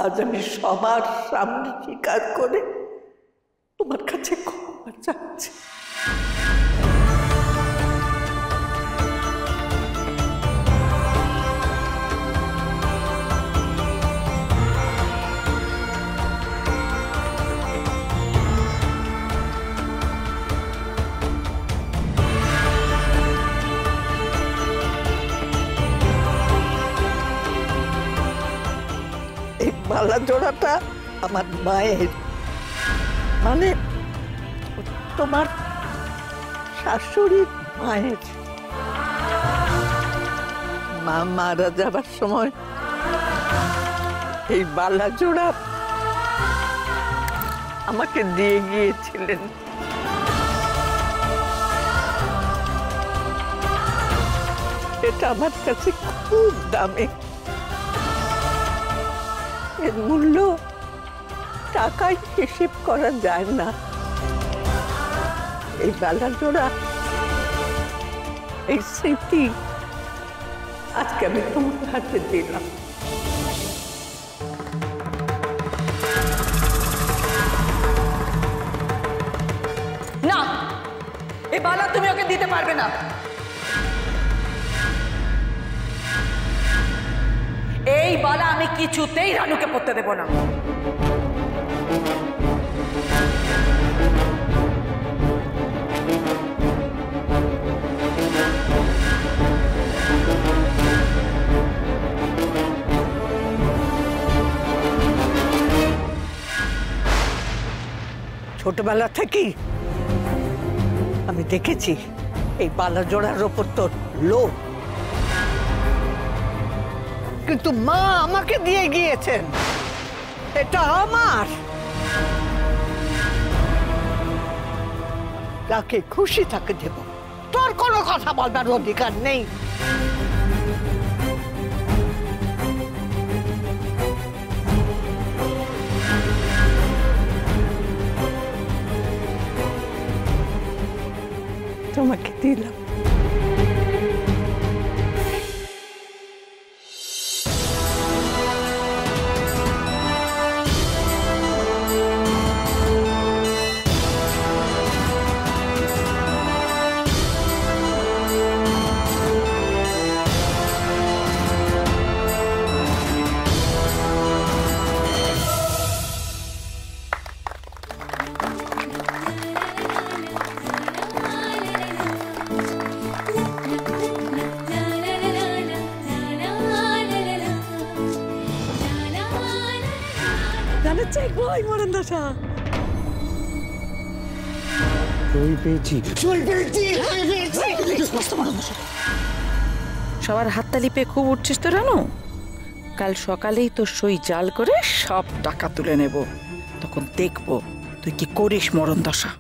আজ আমি সবার সামনে স্বীকার করে তোমার কাছে ক্ষমা চাচ্ছি। এই মালা জোড়াটা আমার মায়ের, মানে তোমার শাশুড়ির মায়ের। মা মারা যাবার সময় এই মালা জোড়া আমাকে দিয়ে গিয়েছিলেন। এটা আমার কাছে খুব দামি, এর মূল্য টাকায় হিসেব করা যায় না। এই মালা জোড়া, এই স্মৃতি আজকে আমি তোমার হাতে দিলাম। না, এই মালা তুমি ওকে দিতে পারবে না। এই মালা আমি কিছুতেই রানুকে পরতে দেব না। ছোটবেলা থেকেই আমি দেখেছি এই মালা জোড়ার ওপর তোর লোভ, কিন্তু মা আমাকে দিয়ে গিয়েছেন, এটা আমার। যাকে খুশি তাকে দেব, তোর কোনো কথা বলবার অধিকার নেই। তোমাকে দিলাম। সবার হাততালি পেয়ে খুব উঠছিস তো রানু। কাল সকালেই তোর সই জাল করে সব টাকা তুলে নেব, তখন দেখবো তুই কি করিস মরণ দশা।